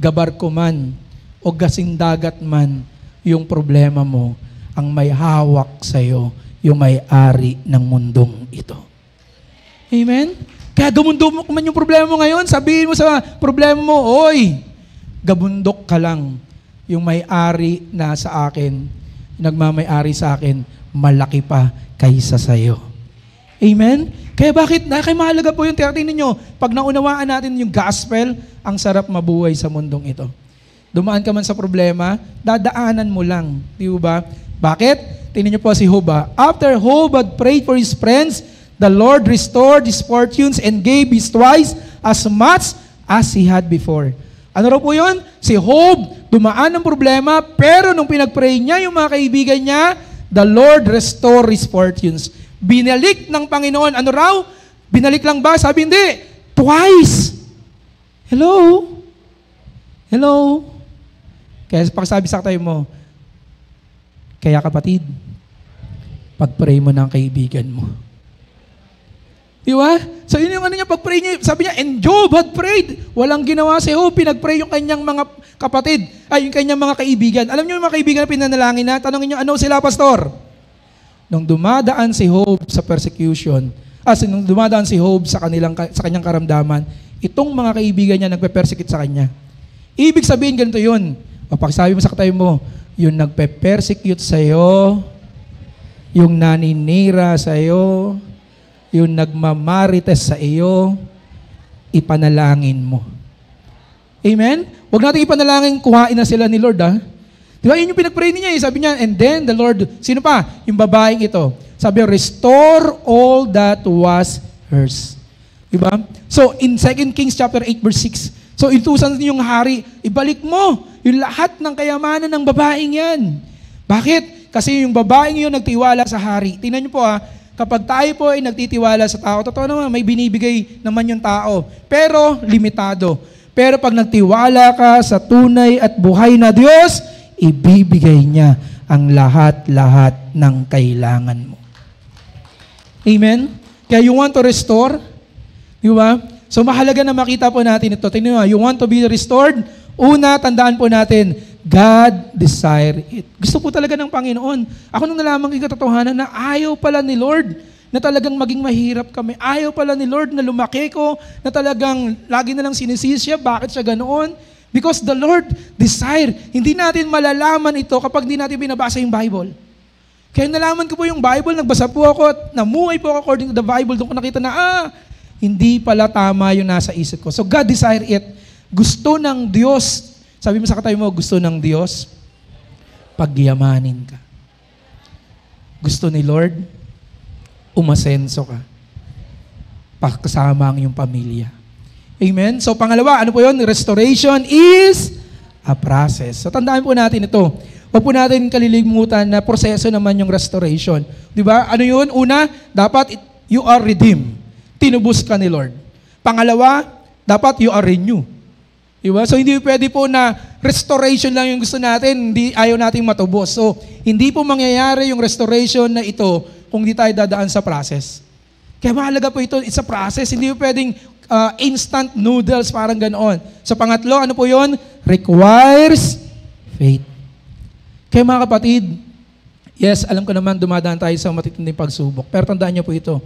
gabarko man o gasindagat man yung problema mo, ang may hawak sa'yo, yung may-ari ng mundong ito. Amen? Kaya gumundok man yung problema mo ngayon, sabihin mo sa problema mo, oy, gabundok ka lang. Yung may-ari na sa akin, nagmamay-ari sa akin, malaki pa kaysa sa'yo. Amen? Kaya bakit? Kaya mahalaga po yung tingnan nyo. Pag naunawaan natin yung gospel, ang sarap mabuhay sa mundong ito. Dumaan ka man sa problema, dadaanan mo lang. Di ba? Bakit? Tingnan nyo po si Job. After Job had prayed for his friends, the Lord restored his fortunes and gave his twice as much as he had before. Ano raw po yun? Si Job, dumaan ng problema, pero nung pinag-pray niya, yung mga kaibigan niya, the Lord restored his fortunes. Binalik ng Panginoon. Ano raw? Binalik lang ba? Sabi hindi. Twice. Hello? Hello? Kaya pagsabi sa tayo mo, kaya kapatid, pag-pray mo ng kaibigan mo. Di ba? So yun yung ano niya, pag-pray niya, sabi niya, and Job had prayed. Walang ginawa si Job, pinag-pray yung kanyang mga kapatid, yung kanyang mga kaibigan. Alam niyo yung mga kaibigan na pinanalangin na, tanongin niyo, ano sila, pastor? Nung dumadaan si Job sa persecution, nung dumadaan si Job sa kanyang karamdaman, itong mga kaibigan niya nagpe-persecute sa kanya. Ibig sabihin, ganito yun. Pagsabi mo sa katabi mo, yung nagpe-persecute sa'yo, yung naninira sa'yo, yung nagmamarites sa iyo, ipanalangin mo. Amen? Huwag natin ipanalangin, kuhain na sila ni Lord, Di ba? Yun yung pinag-pray niya eh. Sabi niya, and then the Lord, sino pa? Yung babaeng ito. Sabi, restore all that was hers. Di ba? So, in 2 Kings chapter 8 verse 6, so intusan yung hari, ibalik mo yung lahat ng kayamanan ng babaeng yan. Bakit? Kasi yung babaeng yun nagtiwala sa hari. Tingnan niyo po kapag tayo po ay nagtitiwala sa tao, totoo naman, may binibigay naman yung tao. Pero, limitado. Pero pag nagtiwala ka sa tunay at buhay na Diyos, ibibigay niya ang lahat-lahat ng kailangan mo. Amen? Kaya you want to restore? Di ba? So mahalaga na makita po natin ito. Tingnan mo, you want to be restored? Una, tandaan po natin, God desire it. Gusto po talaga ng Panginoon. Ako nung nalaman yung katotohanan na ayaw pala ni Lord na talagang maging mahirap kami. Ayaw pala ni Lord na lumaki ko, na talagang lagi na lang sinisisi siya. Bakit siya ganoon? Because the Lord desire. Hindi natin malalaman ito kapag hindi natin binabasa yung Bible. Kaya nalaman ko po yung Bible, nagbasa po ako at namuhay po ako according to the Bible. Doon ko nakita na, hindi pala tama yung nasa isip ko. So God desire it. Gusto ng Diyos. Sabi mo sa katabi mo, gusto ng Diyos, pagyamanin ka. Gusto ni Lord, umasenso ka. pakasama ang iyong pamilya. Amen? So pangalawa, ano po yun? Restoration is a process. So tandaan po natin ito. Huwag po natin kalilimutan na proseso naman yung restoration. Di ba? Ano yun? Una, dapat you are redeemed. Tinubos ka ni Lord. Pangalawa, dapat you are renewed. Diba? So hindi pwede po na restoration lang yung gusto natin, hindi ayaw nating matubos. So hindi po mangyayari yung restoration na ito kung hindi tayo dadaan sa process. Kaya mahalaga po ito, it's a process. Hindi po pwedeng instant noodles, parang ganoon. So pangatlo, ano po yun? Requires faith. Kaya mga kapatid, yes, alam ko naman dumadaan tayo sa matitinding pagsubok. Pero tandaan niyo po ito,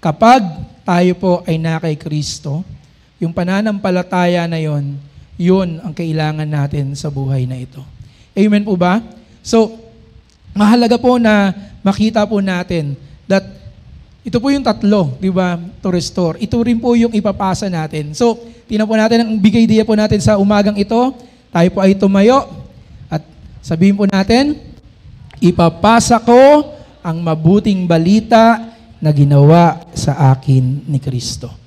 kapag tayo po ay na kay Kristo, yung pananampalataya na yon, yun ang kailangan natin sa buhay na ito. Amen po ba? So, mahalaga po na makita po natin that ito po yung tatlo, di ba, to restore. Ito rin po yung ipapasa natin. So, tingnan po natin ang bigay idea po natin sa umagang ito. Tayo po ay tumayo at sabihin po natin, ipapasa ko ang mabuting balita na ginawa sa akin ni Kristo.